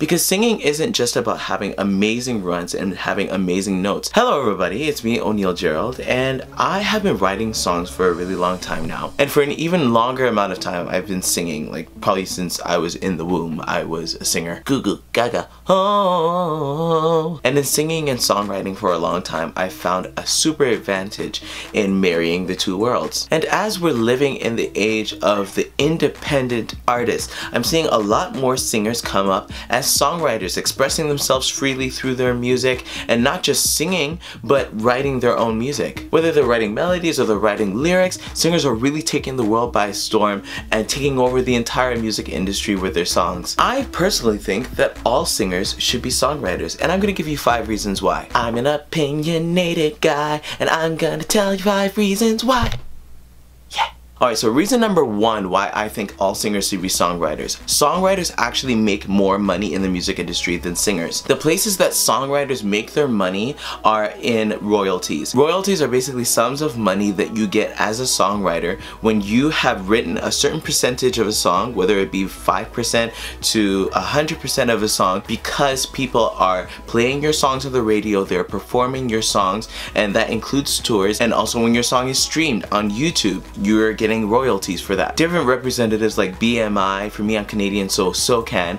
because singing isn't just about having amazing runs and having amazing notes. Hello everybody, it's me, Gerald, and I have been writing songs for a really long time now. And for an even longer amount of time, I've been singing, like probably since I was in the womb, I was a singer. Goo goo gaga, oh. And in singing and songwriting for a long time, I found a super advantage in marrying the two worlds. And as we're living in the age of the independent artist, I'm seeing a lot more singers come up as songwriters, expressing themselves freely through their music, and not just singing, but writing their own music. Whether they're writing melodies or they're writing lyrics, singers are really taking the world by storm and taking over the entire music industry with their songs. I personally think that all singers should be songwriters, and I'm gonna give you 5 reasons why. I'm an opinionated guy, and I'm gonna tell you 5 reasons why. Yeah. Alright, so reason number 1 why I think all singers should be songwriters. Songwriters actually make more money in the music industry than singers. The places that songwriters make their money are in royalties. Royalties are basically sums of money that you get as a songwriter when you have written a certain percentage of a song, whether it be 5% to 100% of a song, because people are playing your songs on the radio, they're performing your songs, and that includes tours, and also when your song is streamed on YouTube, you're getting royalties for that. Different representatives like BMI, for me I'm Canadian, so SOCAN,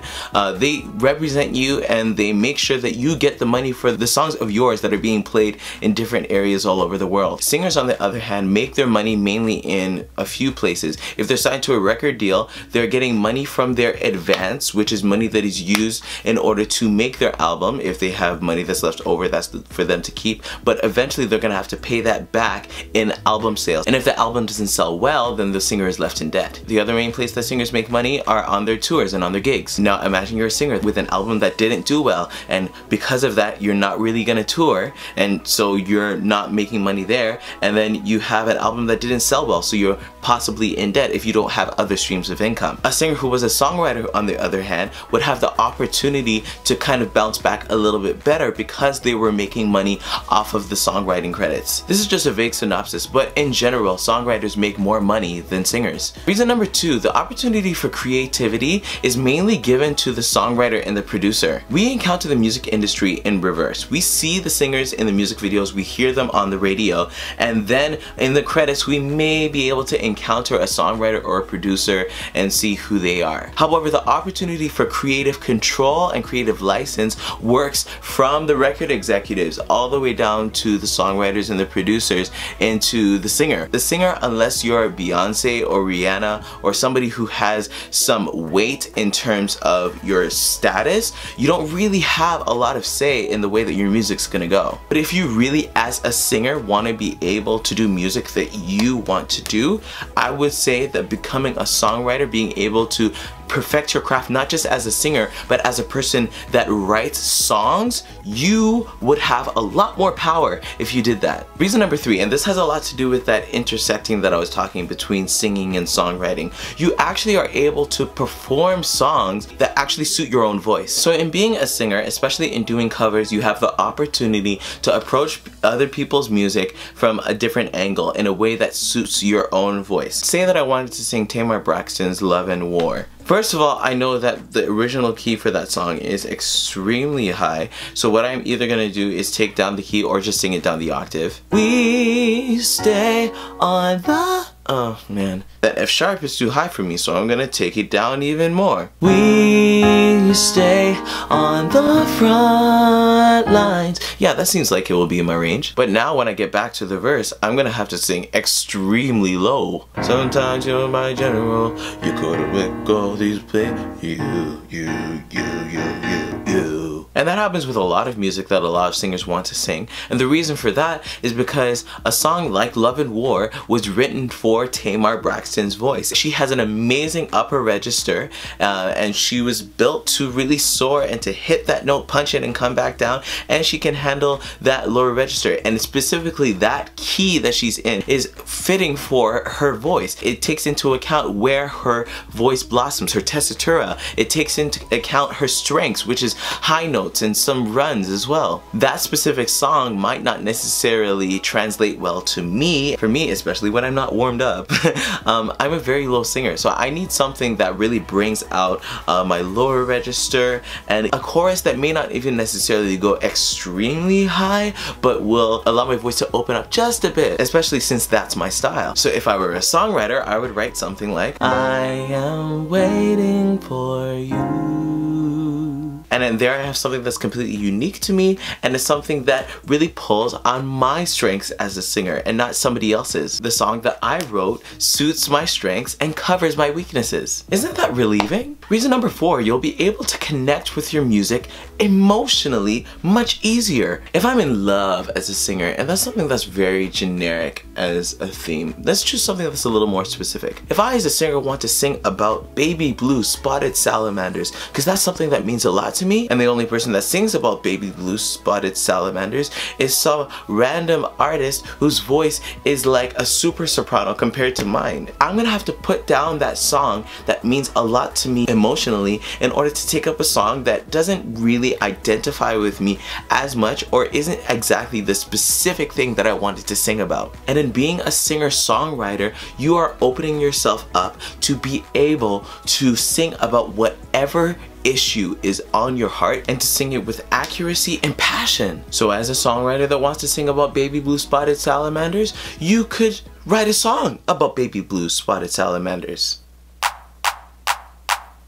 they represent you and they make sure that you get the money for the songs of yours that are being played in different areas all over the world. Singers, on the other hand, make their money mainly in a few places. If they're signed to a record deal, they're getting money from their advance, which is money that is used in order to make their album. If they have money that's left over, that's for them to keep, but eventually they're gonna have to pay that back in album sales. And if the album doesn't sell well, then the singer is left in debt. The other main place that singers make money are on their tours and on their gigs. Now imagine you're a singer with an album that didn't do well, and because of that you're not really gonna tour, and so you're not making money there, and then you have an album that didn't sell well, so you're possibly in debt if you don't have other streams of income. A singer who was a songwriter, on the other hand, would have the opportunity to kind of bounce back a little bit better because they were making money off of the songwriting credits. This is just a vague synopsis, but in general, songwriters make more money than singers. Reason number 2, the opportunity for creativity is mainly given to the songwriter and the producer. We encounter the music industry in reverse. We see the singers in the music videos, we hear them on the radio, and then in the credits we may be able to encounter a songwriter or a producer and see who they are. However, the opportunity for creative control and creative license works from the record executives all the way down to the songwriters and the producers and to the singer. The singer, unless you're Beyonce or Rihanna or somebody who has some weight in terms of your status, you don't really have a lot of say in the way that your music's gonna go. But if you really, as a singer, want to be able to do music that you want to do, I would say that becoming a songwriter, being able to perfect your craft not just as a singer but as a person that writes songs, you would have a lot more power if you did that. Reason number 3, and this has a lot to do with that intersecting that I was talking between singing and songwriting, you actually are able to perform songs that actually suit your own voice. So in being a singer, especially in doing covers, you have the opportunity to approach other people's music from a different angle in a way that suits your own voice. Say that I wanted to sing Tamar Braxton's Love and War. First of all, I know that the original key for that song is extremely high, so what I'm either gonna do is take down the key or just sing it down the octave. We stay on the... Oh man, that F sharp is too high for me, so I'm gonna take it down even more. We stay on the front lines. Yeah, that seems like it will be in my range. But now when I get back to the verse, I'm gonna have to sing extremely low. Sometimes you're my general, you could've make all these play. You. And that happens with a lot of music that a lot of singers want to sing. And the reason for that is because a song like Love and War was written for Tamar Braxton's voice. She has an amazing upper register and she was built to really soar and to hit that note, punch it and come back down, and she can handle that lower register. And specifically that key that she's in is fitting for her voice. It takes into account where her voice blossoms, her tessitura. It takes into account her strengths, which is high notes notes and some runs as well. That specific song might not necessarily translate well to me. For me, especially when I'm not warmed up, I'm a very low singer, so I need something that really brings out my lower register, and a chorus that may not even necessarily go extremely high, but will allow my voice to open up just a bit, especially since that's my style. So if I were a songwriter, I would write something like, I am waiting for you. And then there I have something that's completely unique to me, and it's something that really pulls on my strengths as a singer and not somebody else's. The song that I wrote suits my strengths and covers my weaknesses. Isn't that relieving? Reason number 4, you'll be able to connect with your music emotionally much easier. If I'm in love as a singer, and that's something that's very generic as a theme, let's choose something that's a little more specific. If I as a singer want to sing about baby blue spotted salamanders, because that's something that means a lot to me, and the only person that sings about baby blue spotted salamanders is some random artist whose voice is like a super soprano compared to mine, I'm gonna have to put down that song that means a lot to me emotionally in order to take up a song that doesn't really identify with me as much or isn't exactly the specific thing that I wanted to sing about. And in being a singer-songwriter, you are opening yourself up to be able to sing about whatever issue is on your heart and to sing it with accuracy and passion. So as a songwriter that wants to sing about baby blue spotted salamanders, you could write a song about baby blue spotted salamanders.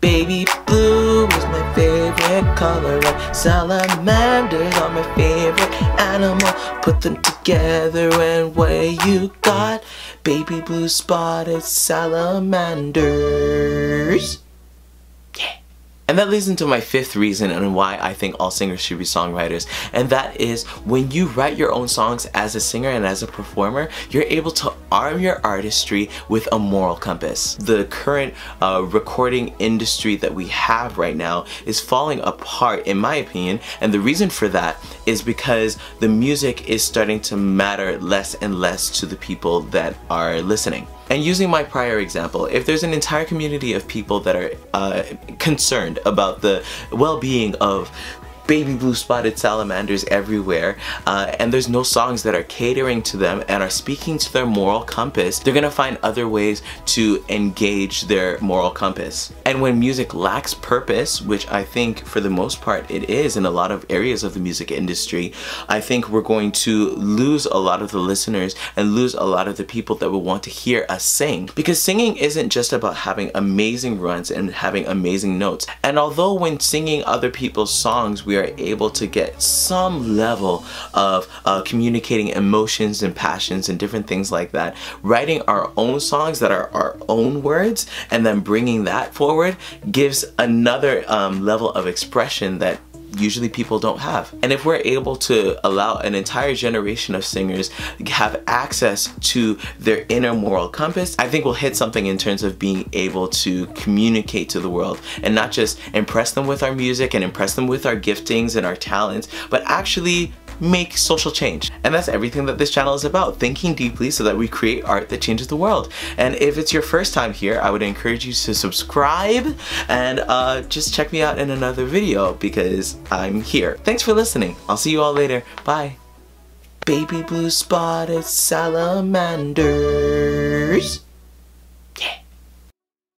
Baby blue is my favorite color, and salamanders are my favorite animal. Put them together and what you got? Baby blue spotted salamanders. And that leads into my 5th reason and why I think all singers should be songwriters. And that is, when you write your own songs as a singer and as a performer, you're able to arm your artistry with a moral compass. The current recording industry that we have right now is falling apart, in my opinion, and the reason for that is because the music is starting to matter less and less to the people that are listening. And using my prior example, if there's an entire community of people that are concerned about the well-being of baby blue spotted salamanders everywhere, and there's no songs that are catering to them and are speaking to their moral compass, they're gonna find other ways to engage their moral compass. And when music lacks purpose, which I think for the most part it is in a lot of areas of the music industry, I think we're going to lose a lot of the listeners and lose a lot of the people that will want to hear us sing. Because singing isn't just about having amazing runs and having amazing notes. And although when singing other people's songs we are able to get some level of communicating emotions and passions and different things like that, writing our own songs that are our own words and then bringing that forward gives another level of expression that usually people don't have. And if we're able to allow an entire generation of singers have access to their inner moral compass, I think we'll hit something in terms of being able to communicate to the world and not just impress them with our music and impress them with our giftings and our talents, but actually make social change. And that's everything that this channel is about, thinking deeply so that we create art that changes the world. And if it's your first time here, I would encourage you to subscribe and just check me out in another video because I'm here. Thanks for listening. I'll see you all later. Bye. Baby blue spotted salamander.